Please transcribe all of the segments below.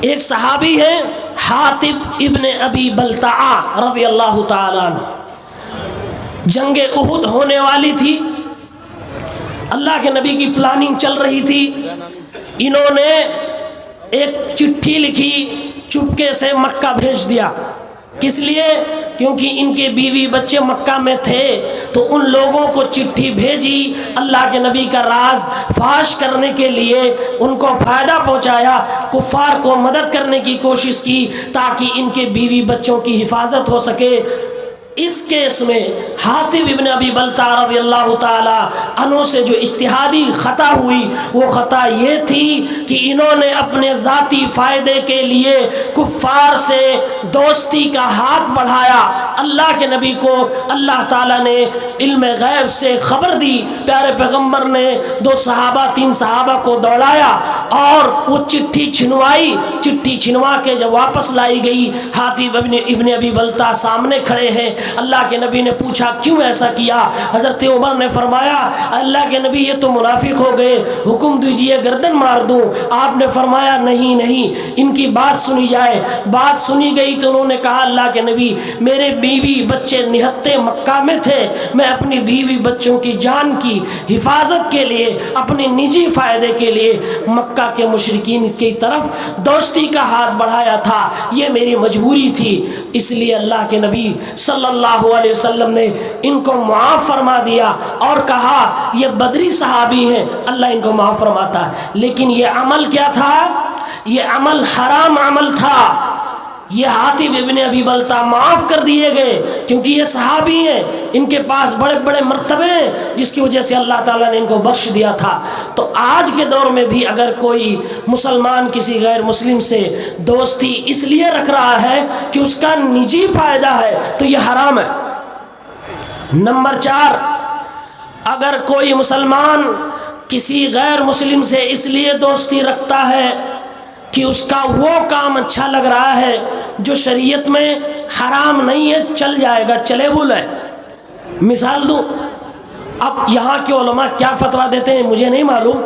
ایک صحابی ہیں حاطب ابن ابی بلتعہ رضی اللہ تعالیٰ عنہ، جنگ احد ہونے والی تھی، اللہ کے نبی کی پلاننگ چل رہی تھی، انہوں نے ایک چٹھی لکھی، چپکے سے مکہ بھیج دیا۔ کس لیے؟ کیونکہ ان کے بیوی بچے مکہ میں تھے، تو ان لوگوں کو چٹھی بھیجی، اللہ کے نبی کا راز فاش کرنے کے لیے، ان کو فائدہ پہنچایا، کفار کو مدد کرنے کی کوشش کی تاکہ ان کے بیوی بچوں کی حفاظت ہو سکے۔ اس کیس میں حاطب ابن ابی بلتعہ رضی اللہ تعالی عنہ سے جو اجتہادی خطا ہوئی، وہ خطا یہ تھی کہ انہوں نے اپنے ذاتی فائدے کے لیے کفار سے دوستی کا ہاتھ بڑھایا۔ اللہ کے نبی کو اللہ تعالیٰ نے علم غیب سے خبر دی، پیارے پیغمبر نے 2 صحابہ 3 صحابہ کو دوڑایا اور وہ چٹھی چھنوائی۔ چٹھی چھنوا کے جب واپس لائی گئی، حاطب ابن ابی بلتعہ سامنے کھڑے ہیں۔ اللہ کے نبی نے پوچھا کیوں ایسا کیا؟ حضرت عمر نے فرمایا اللہ کے نبی یہ تو منافق ہو گئے، حکم دیجئے گردن مار دوں۔ آپ نے فرمایا نہیں نہیں، ان کی بات سنی جائے۔ بات سنی گئی تو انہوں نے کہا اللہ کے نبی میرے بیوی بچے نہتے مکہ میں تھے، میں اپنی بیوی بچوں کی جان کی حفاظت کے لیے، اپنے نجی فائدے کے لیے مکہ کے مشرکین کی طرف دوستی کا ہاتھ بڑھایا تھا، یہ میری مجبوری تھی۔ اس لیے اللہ کے نبی صلی اللہ علیہ وسلم نے ان کو معاف فرما دیا اور کہا یہ بدری صحابی ہیں، اللہ ان کو معاف فرماتا ہے۔ لیکن یہ عمل کیا تھا؟ یہ عمل حرام عمل تھا۔ یہ حاطب ابن ابی بلتعہ معاف کر دیے گئے کیونکہ یہ صحابی ہیں، ان کے پاس بڑے بڑے مرتبے ہیں، جس کی وجہ سے اللہ تعالیٰ نے ان کو بخش دیا تھا۔ تو آج کے دور میں بھی اگر کوئی مسلمان کسی غیر مسلم سے دوستی اس لیے رکھ رہا ہے کہ اس کا نجی فائدہ ہے تو یہ حرام ہے۔ نمبر 4، اگر کوئی مسلمان کسی غیر مسلم سے اس لیے دوستی رکھتا ہے کہ اس کا وہ کام اچھا لگ رہا ہے جو شریعت میں حرام نہیں ہے، چل جائے گا، چلے بول ہے۔ مثال دوں، اب یہاں کے علماء کیا فتویٰ دیتے ہیں مجھے نہیں معلوم،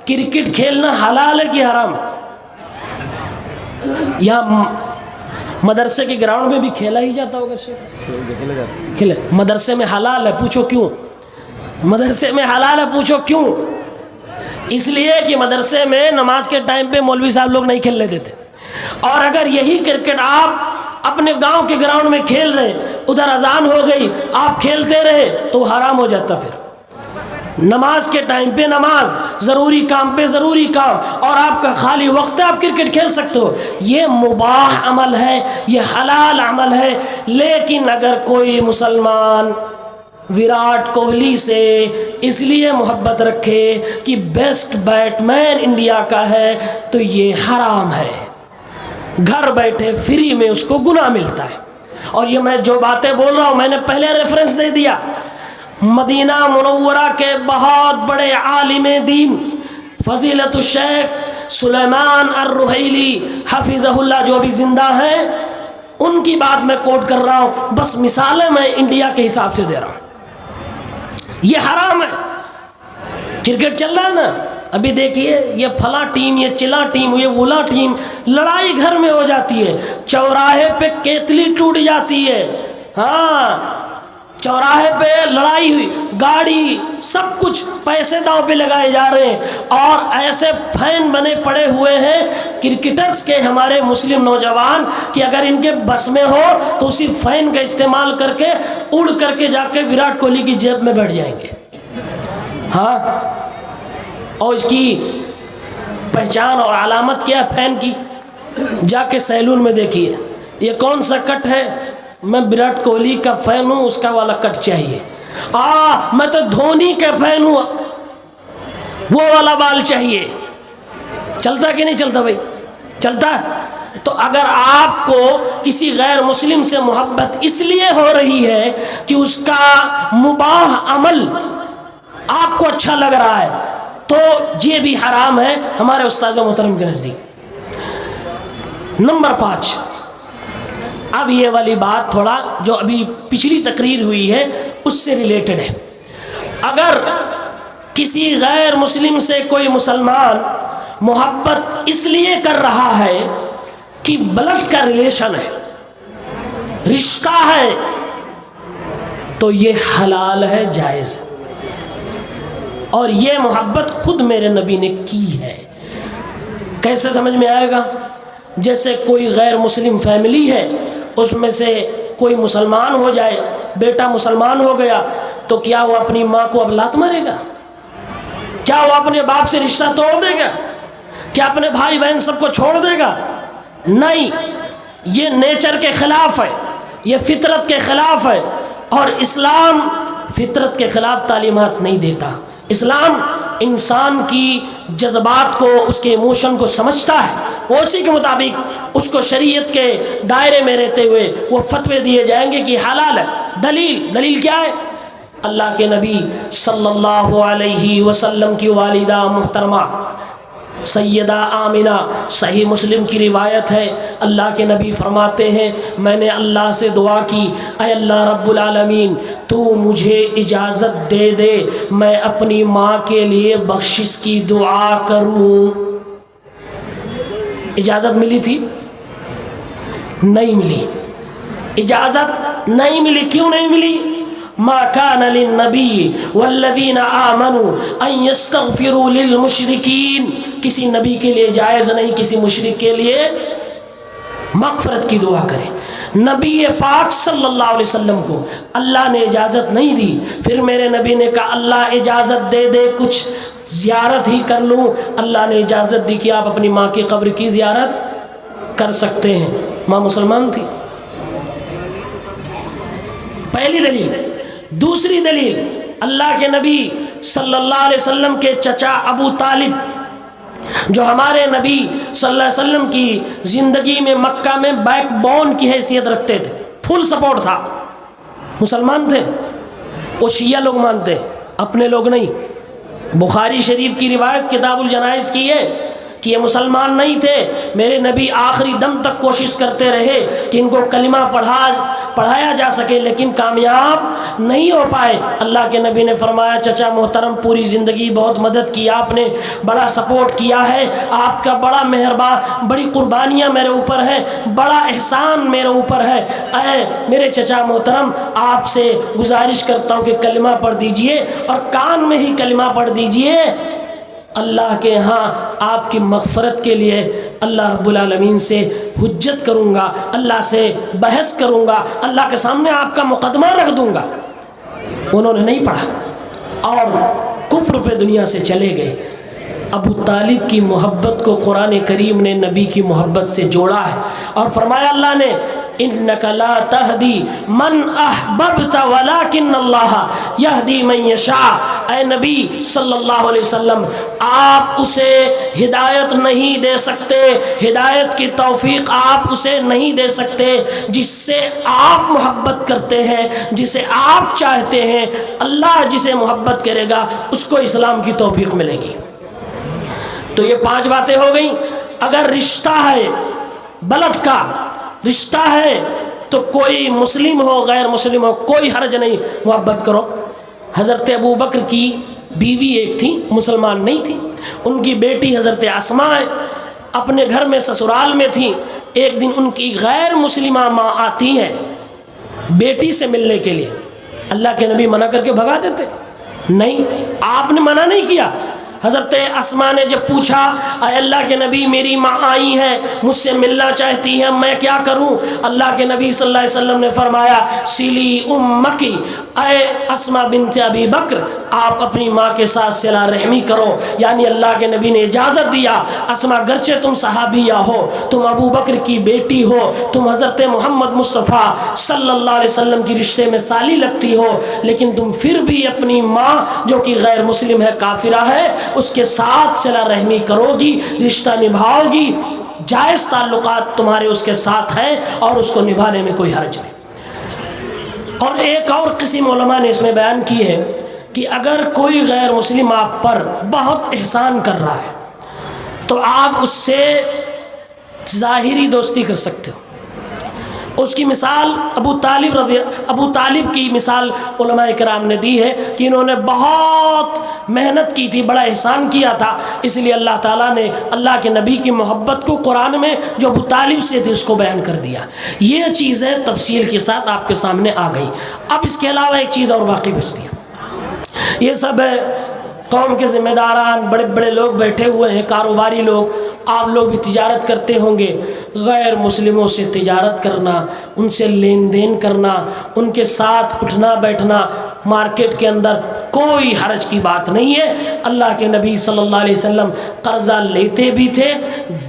کرکٹ کھیلنا حلال ہے کہ حرام؟ یہاں مدرسے کے گراؤنڈ میں بھی کھیلا ہی جاتا ہوگا، کھیلے مدرسے میں حلال ہے، پوچھو کیوں؟ مدرسے میں حلال ہے، پوچھو کیوں؟ اس لیے کہ مدرسے میں نماز کے ٹائم پہ مولوی صاحب لوگ نہیں کھیلنے دیتے، اور اگر یہی کرکٹ آپ اپنے گاؤں کے گراؤنڈ میں کھیل رہے، ادھر اذان ہو گئی، آپ کھیلتے رہے تو حرام ہو جاتا۔ پھر نماز کے ٹائم پہ نماز، ضروری کام پہ ضروری کام، اور آپ کا خالی وقت ہے، آپ کرکٹ کھیل سکتے ہو، یہ مباح عمل ہے، یہ حلال عمل ہے۔ لیکن اگر کوئی مسلمان وراٹ کوہلی سے اس لیے محبت رکھے کہ بیسٹ بیٹ مین انڈیا کا ہے تو یہ حرام ہے، گھر بیٹھے فری میں اس کو گناہ ملتا ہے۔ اور یہ میں جو باتیں بول رہا ہوں میں نے پہلے ریفرنس دے دیا، مدینہ منورہ کے بہت بڑے عالم دین فضیلت الشیخ سلیمان الرحیلی حفظہ اللہ جو بھی زندہ ہیں، ان کی بات میں کوٹ کر رہا ہوں، بس مثالیں میں انڈیا کے حساب سے دے رہا ہوں۔ یہ حرام ہے۔ کرکٹ چل رہا ہے نا، ابھی دیکھیے یہ پھلا ٹیم، یہ چلا ٹیم، یہ ولا ٹیم، لڑائی گھر میں ہو جاتی ہے، چوراہے پہ کیتلی ٹوٹ جاتی ہے، ہاں چوراہے پہ لڑائی ہوئی، گاڑی سب کچھ پیسے داؤں پہ لگائے جا رہے ہیں، اور ایسے فین بنے پڑے ہوئے ہیں کرکٹرز کے ہمارے مسلم نوجوان کہ اگر ان کے بس میں ہو تو اسی فین کا استعمال کر کے اڑ کر کے جا کے وراٹ کوہلی کی جیب میں بیٹھ جائیں گے۔ ہاں، اور اس کی پہچان اور علامت کیا ہے فین کی؟ جا کے سیلون میں دیکھیے یہ کون سا کٹ ہے، میں وراٹ کوہلی کا فین ہوں، اس کا والا کٹ چاہیے۔ میں تو دھونی کا فین ہوں، وہ والا بال چاہیے۔ چلتا کہ نہیں چلتا بھائی؟ چلتا ہے۔ تو اگر آپ کو کسی غیر مسلم سے محبت اس لیے ہو رہی ہے کہ اس کا مباح عمل آپ کو اچھا لگ رہا ہے تو یہ بھی حرام ہے ہمارے استاد محترم کے نزدیک۔ نمبر 5، اب یہ والی بات تھوڑا جو ابھی پچھلی تقریر ہوئی ہے اس سے ریلیٹڈ ہے۔ اگر کسی غیر مسلم سے کوئی مسلمان محبت اس لیے کر رہا ہے کی بلڈ کا ریلیشن ہے، رشتہ ہے، تو یہ حلال ہے، جائز ہے، اور یہ محبت خود میرے نبی نے کی ہے۔ کیسے سمجھ میں آئے گا؟ جیسے کوئی غیر مسلم فیملی ہے، اس میں سے کوئی مسلمان ہو جائے، بیٹا مسلمان ہو گیا، تو کیا وہ اپنی ماں کو اب لات مارے گا؟ کیا وہ اپنے باپ سے رشتہ توڑ دے گا؟ کیا اپنے بھائی بہن سب کو چھوڑ دے گا؟ نہیں، یہ نیچر کے خلاف ہے، یہ فطرت کے خلاف ہے، اور اسلام فطرت کے خلاف تعلیمات نہیں دیتا۔ اسلام انسان کی جذبات کو، اس کے ایموشن کو سمجھتا ہے، وہ اسی کے مطابق اس کو شریعت کے دائرے میں رہتے ہوئے وہ فتوے دیے جائیں گے کہ حلال ہے۔ دلیل کیا ہے؟ اللہ کے نبی صلی اللہ علیہ وسلم کی والدہ محترمہ سیدہ آمنہ، صحیح مسلم کی روایت ہے، اللہ کے نبی فرماتے ہیں میں نے اللہ سے دعا کی، اے اللہ رب العالمین تو مجھے اجازت دے دے میں اپنی ماں کے لیے بخشش کی دعا کروں۔ اجازت ملی تھی؟ نہیں ملی، اجازت نہیں ملی۔ کیوں نہیں ملی؟ ما كان للنبي والذين آمنوا ان يستغفروا للمشركين، کسی نبی کے لیے جائز نہیں کسی مشرک کے لیے مغفرت کی دعا کرے۔ نبی پاک صلی اللہ علیہ وسلم کو اللہ نے اجازت نہیں دی، پھر میرے نبی نے کہا اللہ اجازت دے دے کچھ زیارت ہی کر لوں۔ اللہ نے اجازت دی کہ آپ اپنی ماں کی قبر کی زیارت کر سکتے ہیں۔ ماں مسلمان تھی، پہلی دلیل۔ دوسری دلیل، اللہ کے نبی صلی اللہ علیہ وسلم کے چچا ابو طالب، جو ہمارے نبی صلی اللہ علیہ وسلم کی زندگی میں مکہ میں بیک بون کی حیثیت رکھتے تھے، فل سپورٹ تھا، مسلمان تھے، وہ شیعہ لوگ مانتے، اپنے لوگ نہیں۔ بخاری شریف کی روایت کتاب الجنائز کی ہے کہ یہ مسلمان نہیں تھے، میرے نبی آخری دم تک کوشش کرتے رہے کہ ان کو کلمہ پڑھایا جا سکے، لیکن کامیاب نہیں ہو پائے۔ اللہ کے نبی نے فرمایا چچا محترم پوری زندگی بہت مدد کی آپ نے، بڑا سپورٹ کیا ہے، آپ کا بڑا مہربان، بڑی قربانیاں میرے اوپر ہیں، بڑا احسان میرے اوپر ہے، اے میرے چچا محترم آپ سے گزارش کرتا ہوں کہ کلمہ پڑھ دیجئے، اور کان میں ہی کلمہ پڑھ دیجئے، اللہ کے ہاں آپ کی مغفرت کے لیے اللہ رب العالمین سے حجت کروں گا، اللہ سے بحث کروں گا، اللہ کے سامنے آپ کا مقدمہ رکھ دوں گا۔ انہوں نے نہیں پڑھا اور کفر پہ دنیا سے چلے گئے۔ ابو طالب کی محبت کو قرآن کریم نے نبی کی محبت سے جوڑا ہے، اور فرمایا اللہ نے انک لا تہدی من احببت ولکن اللہ یہدی من یشاء۔ اے نبی صلی اللہ علیہ وسلم آپ اسے ہدایت نہیں دے سکتے، ہدایت کی توفیق آپ اسے نہیں دے سکتے، جس سے آپ محبت کرتے ہیں، جسے آپ چاہتے ہیں، اللہ جسے محبت کرے گا اس کو اسلام کی توفیق ملے گی۔ تو یہ 5 باتیں ہو گئیں۔ اگر رشتہ ہے، بلد کا رشتہ ہے، تو کوئی مسلم ہو غیر مسلم ہو کوئی حرج نہیں، محبت کرو۔ حضرت ابو بکر کی بیوی ایک تھی، مسلمان نہیں تھی، ان کی بیٹی حضرت اسماء اپنے گھر میں سسرال میں تھی۔ ایک دن ان کی غیر مسلمہ ماں آتی ہے بیٹی سے ملنے کے لیے، اللہ کے نبی منع کر کے بھگا دیتے؟ نہیں، آپ نے منع نہیں کیا۔ حضرت اسماء نے جب پوچھا اے اللہ کے نبی میری ماں آئی ہے، مجھ سے ملنا چاہتی ہے، میں کیا کروں؟ اللہ کے نبی صلی اللہ علیہ وسلم نے فرمایا سلی امکی، اے اسماء بنت ابی بکر آپ اپنی ماں کے ساتھ صلہ رحمی کرو۔ یعنی اللہ کے نبی نے اجازت دیا، اسماء گرچہ تم صحابیہ ہو، تم ابو بکر کی بیٹی ہو، تم حضرت محمد مصطفیٰ صلی اللہ علیہ وسلم کی رشتے میں سالی لگتی ہو، لیکن تم پھر بھی اپنی ماں جو کہ غیر مسلم ہے، کافرہ ہے، اس کے ساتھ صلہ رحمی کرو گی، رشتہ نبھاؤ گی، جائز تعلقات تمہارے اس کے ساتھ ہیں اور اس کو نبھانے میں کوئی حرج نہیں۔ اور ایک اور قسم علماء نے اس میں بیان کی ہے کہ اگر کوئی غیر مسلم آپ پر بہت احسان کر رہا ہے تو آپ اس سے ظاہری دوستی کر سکتے ہو۔ اس کی مثال ابو طالب کی مثال علماء کرام نے دی ہے کہ انہوں نے بہت محنت کی تھی، بڑا احسان کیا تھا، اس لیے اللہ تعالیٰ نے اللہ کے نبی کی محبت کو قرآن میں جو ابو طالب سے تھی اس کو بیان کر دیا۔ یہ چیزیں تفصیل کے ساتھ آپ کے سامنے آ گئی۔ اب اس کے علاوہ ایک چیز اور باقی بچتی ہے۔ یہ سب قوم کے ذمہ داران، بڑے بڑے لوگ بیٹھے ہوئے ہیں، کاروباری لوگ، آپ لوگ بھی تجارت کرتے ہوں گے۔ غیر مسلموں سے تجارت کرنا، ان سے لین دین کرنا، ان کے ساتھ اٹھنا بیٹھنا مارکیٹ کے اندر کوئی حرج کی بات نہیں ہے۔ اللہ کے نبی صلی اللہ علیہ وسلم قرضہ لیتے بھی تھے،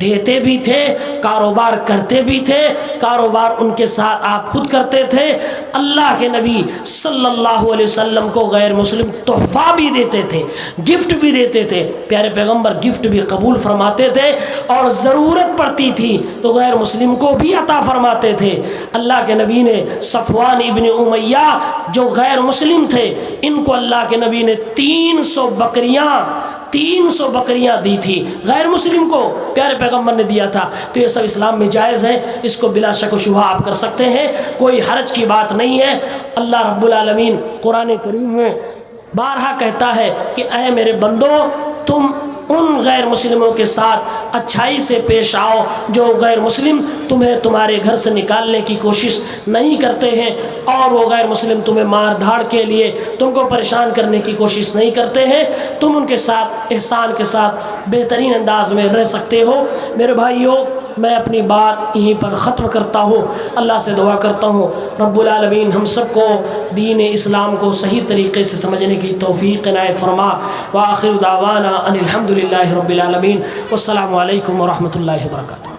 دیتے بھی تھے، کاروبار کرتے بھی تھے، کاروبار ان کے ساتھ آپ خود کرتے تھے۔ اللہ کے نبی صلی اللہ علیہ وسلم کو غیر مسلم تحفہ بھی دیتے تھے، گفٹ بھی دیتے تھے۔ پیارے پیغمبر گفٹ بھی قبول فرماتے تھے، اور ضرورت پڑتی تھی تو غیر مسلم کو بھی عطا فرماتے تھے۔ اللہ کے نبی نے صفوان ابن امیہ جو غیر مسلم تھے، ان کو اللہ کے نبی نے 300 بکریاں دی تھی، غیر مسلم کو پیارے پیغمبر نے دیا تھا۔ تو یہ سب اسلام میں جائز ہے، اس کو بلا شک و شبہ آپ کر سکتے ہیں، کوئی حرج کی بات نہیں ہے۔ اللہ رب العالمین قرآن کریم میں بارہا کہتا ہے کہ اے میرے بندو، تم ان غیر مسلموں کے ساتھ اچھائی سے پیش آؤ جو غیر مسلم تمہیں تمہارے گھر سے نکالنے کی کوشش نہیں کرتے ہیں، اور وہ غیر مسلم تمہیں مار دھاڑ کے لیے تم کو پریشان کرنے کی کوشش نہیں کرتے ہیں۔ تم ان کے ساتھ احسان کے ساتھ بہترین انداز میں رہ سکتے ہو۔ میرے بھائیوں، میں اپنی بات یہیں پر ختم کرتا ہوں۔ اللہ سے دعا کرتا ہوں رب العالمین ہم سب کو دین اسلام کو صحیح طریقے سے سمجھنے کی توفیق عنایت فرما۔ وآخر دعوانا ان الحمد للہ رب العالمین، والسلام علیکم ورحمۃ اللہ وبرکاتہ۔